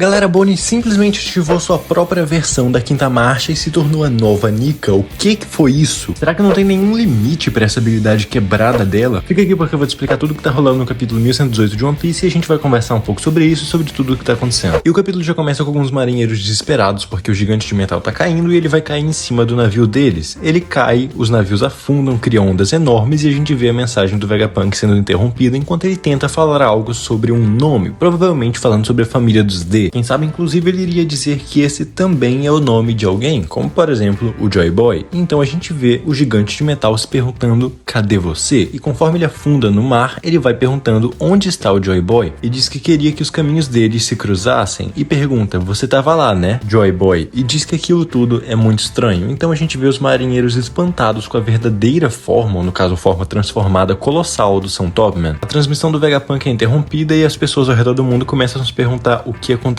Galera, a Bonnie simplesmente ativou sua própria versão da quinta marcha e se tornou a nova Nika. O que foi isso? Será que não tem nenhum limite pra essa habilidade quebrada dela? Fica aqui porque eu vou te explicar tudo o que tá rolando no capítulo 1118 de One Piece e a gente vai conversar um pouco sobre isso e sobre tudo o que tá acontecendo. E o capítulo já começa com alguns marinheiros desesperados porque o gigante de metal tá caindo e ele vai cair em cima do navio deles. Ele cai, os navios afundam, criam ondas enormes e a gente vê a mensagem do Vegapunk sendo interrompida enquanto ele tenta falar algo sobre um nome, provavelmente falando sobre a família dos D. Quem sabe, inclusive, ele iria dizer que esse também é o nome de alguém, como por exemplo o Joy Boy. Então a gente vê o gigante de metal se perguntando: cadê você? E conforme ele afunda no mar, ele vai perguntando onde está o Joy Boy e diz que queria que os caminhos deles se cruzassem e pergunta: você tava lá, né, Joy Boy? E diz que aquilo tudo é muito estranho. Então a gente vê os marinheiros espantados com a verdadeira forma, ou no caso forma transformada colossal do São Topman. A transmissão do Vegapunk é interrompida e as pessoas ao redor do mundo começam a se perguntar o que aconteceu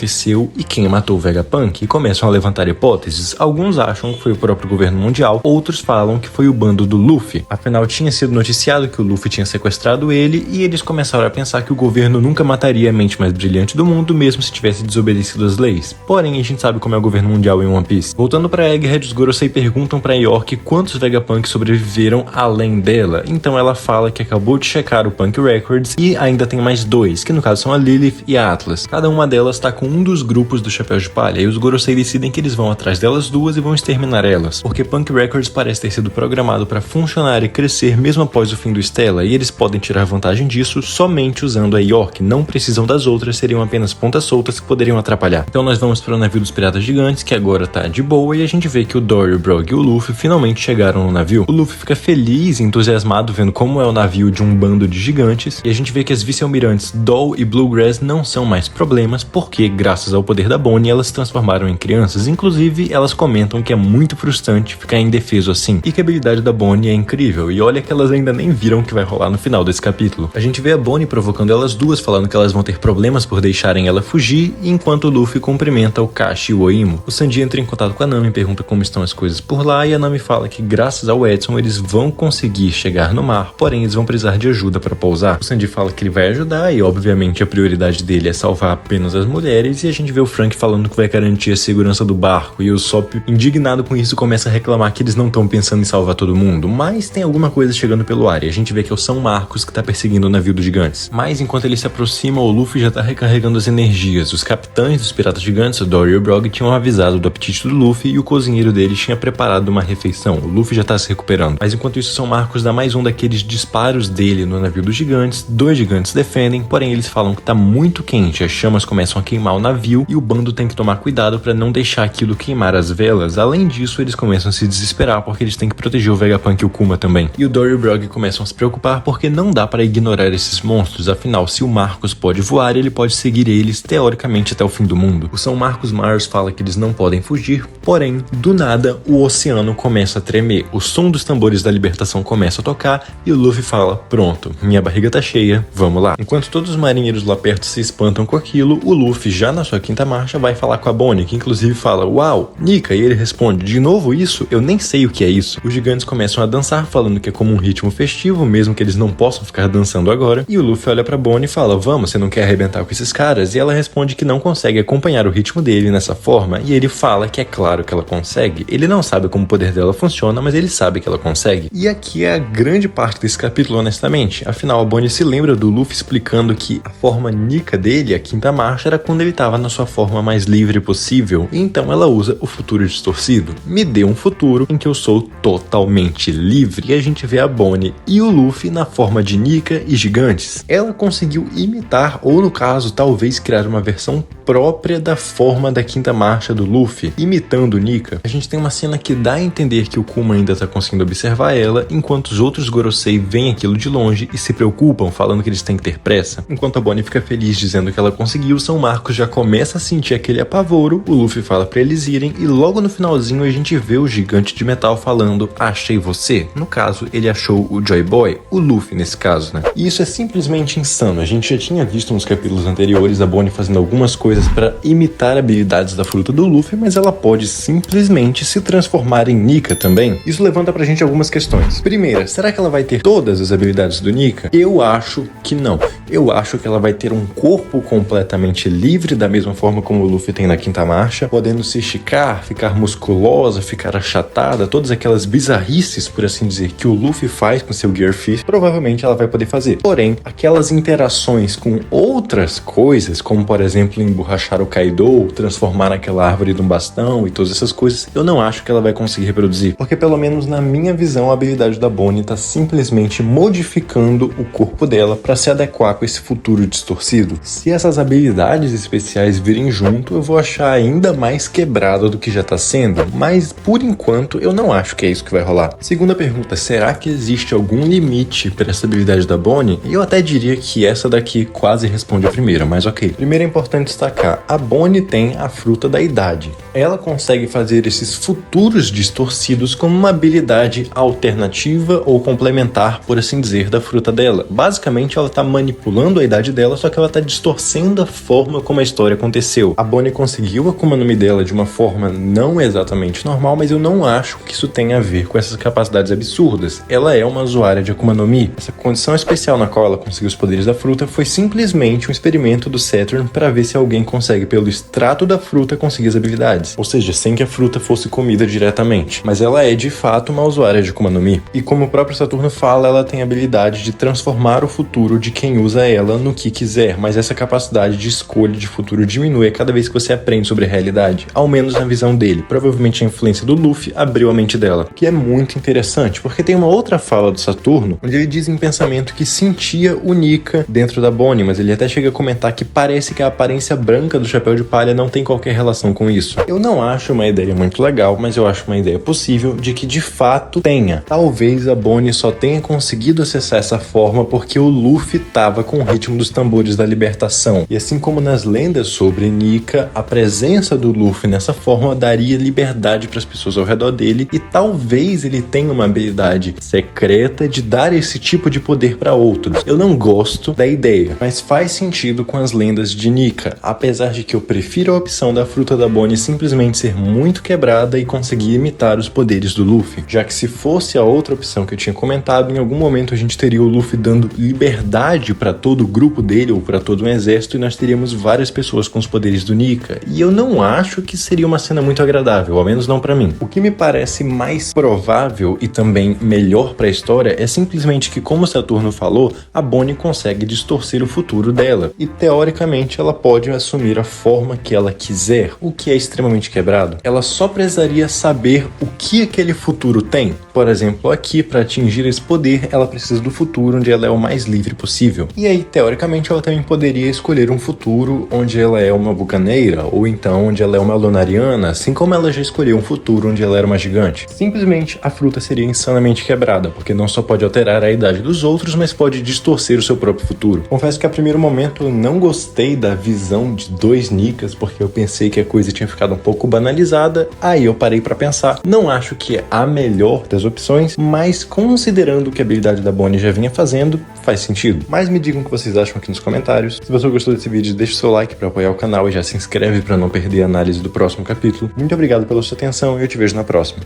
e quem matou o Vegapunk e começam a levantar hipóteses. Alguns acham que foi o próprio governo mundial, outros falam que foi o bando do Luffy. Afinal, tinha sido noticiado que o Luffy tinha sequestrado ele e eles começaram a pensar que o governo nunca mataria a mente mais brilhante do mundo, mesmo se tivesse desobedecido as leis. Porém, a gente sabe como é o governo mundial em One Piece. Voltando pra Egghead, os Gorosei perguntam pra York quantos Vegapunk sobreviveram além dela. Então ela fala que acabou de checar o Punk Records e ainda tem mais dois, que no caso são a Lilith e a Atlas. Cada uma delas tá com um dos grupos do Chapéu de Palha, e os Gorosei decidem que eles vão atrás delas duas e vão exterminar elas, porque Punk Records parece ter sido programado para funcionar e crescer mesmo após o fim do Stella, e eles podem tirar vantagem disso somente usando a York, não precisam das outras, seriam apenas pontas soltas que poderiam atrapalhar. Então nós vamos para o navio dos Piratas Gigantes, que agora tá de boa, e a gente vê que o Dory, o Brog e o Luffy finalmente chegaram no navio. O Luffy fica feliz e entusiasmado vendo como é o navio de um bando de gigantes, e a gente vê que as vice-almirantes Doll e Bluegrass não são mais problemas, porque graças ao poder da Bonnie, elas se transformaram em crianças. Inclusive, elas comentam que é muito frustrante ficar indefeso assim, e que a habilidade da Bonnie é incrível, e olha que elas ainda nem viram o que vai rolar no final desse capítulo. A gente vê a Bonnie provocando elas duas, falando que elas vão ter problemas por deixarem ela fugir, enquanto o Luffy cumprimenta o Kashi e o Oimo. O Sanji entra em contato com a Nami e pergunta como estão as coisas por lá, e a Nami fala que graças ao Edson eles vão conseguir chegar no mar, porém eles vão precisar de ajuda para pousar. O Sanji fala que ele vai ajudar, e obviamente a prioridade dele é salvar apenas as mulheres, e a gente vê o Frank falando que vai garantir a segurança do barco, e o Sop, indignado com isso, começa a reclamar que eles não estão pensando em salvar todo mundo, mas tem alguma coisa chegando pelo ar, e a gente vê que é o São Marcos que tá perseguindo o navio dos gigantes. Mas enquanto ele se aproxima, o Luffy já tá recarregando as energias. Os capitães dos Piratas Gigantes, o Dory e o Brog, tinham avisado do apetite do Luffy e o cozinheiro dele tinha preparado uma refeição. O Luffy já tá se recuperando. Mas enquanto isso, São Marcos dá mais um daqueles disparos dele no navio dos gigantes. Dois gigantes defendem, porém eles falam que tá muito quente, as chamas começam a queimar o navio e o bando tem que tomar cuidado para não deixar aquilo queimar as velas. Além disso, eles começam a se desesperar porque eles têm que proteger o Vegapunk e o Kuma também. E o Dory e o Brog começam a se preocupar porque não dá para ignorar esses monstros, afinal, se o Marcos pode voar, ele pode seguir eles teoricamente até o fim do mundo. O São Marcos Mars fala que eles não podem fugir, porém, do nada, o oceano começa a tremer, o som dos tambores da libertação começa a tocar e o Luffy fala: pronto, minha barriga tá cheia, vamos lá. Enquanto todos os marinheiros lá perto se espantam com aquilo, o Luffy, já na sua quinta marcha, vai falar com a Bonnie, que inclusive fala: uau, Nika, e ele responde: de novo isso? Eu nem sei o que é isso. Os gigantes começam a dançar, falando que é como um ritmo festivo, mesmo que eles não possam ficar dançando agora, e o Luffy olha pra Bonnie e fala: vamos, você não quer arrebentar com esses caras? E ela responde que não consegue acompanhar o ritmo dele nessa forma, e ele fala que é claro que ela consegue. Ele não sabe como o poder dela funciona, mas ele sabe que ela consegue. E aqui é a grande parte desse capítulo, honestamente. Afinal, a Bonnie se lembra do Luffy explicando que a forma Nika dele, a quinta marcha, era quando ele estava na sua forma mais livre possível, e então ela usa o futuro distorcido. Me dê um futuro em que eu sou totalmente livre. E a gente vê a Bonnie e o Luffy na forma de Nika e gigantes. Ela conseguiu imitar, ou no caso, talvez criar uma versão própria da forma da quinta marcha do Luffy, imitando Nika. A gente tem uma cena que dá a entender que o Kuma ainda tá conseguindo observar ela, enquanto os outros Gorosei veem aquilo de longe e se preocupam, falando que eles têm que ter pressa. Enquanto a Bonnie fica feliz dizendo que ela conseguiu, São Marcos já começa a sentir aquele apavoro, o Luffy fala pra eles irem, e logo no finalzinho a gente vê o gigante de metal falando: achei você. No caso, ele achou o Joy Boy, o Luffy nesse caso, né? E isso é simplesmente insano. A gente já tinha visto nos capítulos anteriores a Bonnie fazendo algumas coisas para imitar habilidades da fruta do Luffy, mas ela pode simplesmente se transformar em Nika também. Isso levanta pra gente algumas questões. Primeira, será que ela vai ter todas as habilidades do Nika? Eu acho que não. Eu acho que ela vai ter um corpo completamente livre livre da mesma forma como o Luffy tem na quinta marcha, podendo se esticar, ficar musculosa, ficar achatada, todas aquelas bizarrices, por assim dizer, que o Luffy faz com seu Gear Fist, provavelmente ela vai poder fazer. Porém, aquelas interações com outras coisas, como por exemplo emborrachar o Kaido, transformar aquela árvore num bastão e todas essas coisas, eu não acho que ela vai conseguir reproduzir, porque pelo menos na minha visão a habilidade da Bonnie tá simplesmente modificando o corpo dela para se adequar com esse futuro distorcido. Se essas habilidades especiais virem junto, eu vou achar ainda mais quebrado do que já tá sendo, mas por enquanto eu não acho que é isso que vai rolar. Segunda pergunta, será que existe algum limite para essa habilidade da Bonnie? Eu até diria que essa daqui quase responde a primeira, mas ok. Primeiro é importante destacar, a Bonnie tem a fruta da idade. Ela consegue fazer esses futuros distorcidos como uma habilidade alternativa ou complementar, por assim dizer, da fruta dela. Basicamente, ela tá manipulando a idade dela, só que ela tá distorcendo a forma como a história aconteceu. A Bonnie conseguiu a Akuma no Mi dela de uma forma não exatamente normal, mas eu não acho que isso tenha a ver com essas capacidades absurdas. Ela é uma usuária de Akuma no Mi. Essa condição especial na qual ela conseguiu os poderes da fruta foi simplesmente um experimento do Saturn para ver se alguém consegue, pelo extrato da fruta, conseguir as habilidades. Ou seja, sem que a fruta fosse comida diretamente. Mas ela é, de fato, uma usuária de Akuma no Mi. E como o próprio Saturno fala, ela tem a habilidade de transformar o futuro de quem usa ela no que quiser, mas essa capacidade de escolha de futuro diminui a cada vez que você aprende sobre a realidade, ao menos na visão dele. Provavelmente a influência do Luffy abriu a mente dela, que é muito interessante, porque tem uma outra fala do Saturno, onde ele diz em pensamento que sentia o Nika dentro da Bonnie, mas ele até chega a comentar que parece que a aparência branca do chapéu de palha não tem qualquer relação com isso. Eu não acho uma ideia muito legal, mas eu acho uma ideia possível de que de fato tenha. Talvez a Bonnie só tenha conseguido acessar essa forma porque o Luffy tava com o ritmo dos tambores da libertação. E assim como nas lendas sobre Nika, a presença do Luffy nessa forma daria liberdade para as pessoas ao redor dele e talvez ele tenha uma habilidade secreta de dar esse tipo de poder para outros. Eu não gosto da ideia, mas faz sentido com as lendas de Nika, apesar de que eu prefiro a opção da fruta da Bonnie simplesmente ser muito quebrada e conseguir imitar os poderes do Luffy, já que se fosse a outra opção que eu tinha comentado, em algum momento a gente teria o Luffy dando liberdade para todo o grupo dele ou para todo um exército e nós teríamos várias pessoas com os poderes do Nika, e eu não acho que seria uma cena muito agradável, ao menos não para mim. O que me parece mais provável e também melhor para a história é simplesmente que, como o Saturno falou, a Bonnie consegue distorcer o futuro dela, e teoricamente ela pode assumir a forma que ela quiser, o que é extremamente quebrado. Ela só precisaria saber o que aquele futuro tem. Por exemplo, aqui, para atingir esse poder, ela precisa do futuro onde ela é o mais livre possível. E aí, teoricamente, ela também poderia escolher um futuro onde ela é uma bucaneira, ou então onde ela é uma lunariana, assim como ela já escolheu um futuro onde ela era uma gigante. Simplesmente, a fruta seria insanamente quebrada, porque não só pode alterar a idade dos outros, mas pode distorcer o seu próprio futuro. Confesso que a primeiro momento eu não gostei da visão de dois Nikas, porque eu pensei que a coisa tinha ficado um pouco banalizada, aí eu parei pra pensar. Não acho que é a melhor das opções, mas considerando o que a habilidade da Bonnie já vinha fazendo, faz sentido. Mas me digam o que vocês acham aqui nos comentários. Se você gostou desse vídeo, deixe seu like para apoiar o canal e já se inscreve para não perder a análise do próximo capítulo. Muito obrigado pela sua atenção e eu te vejo na próxima.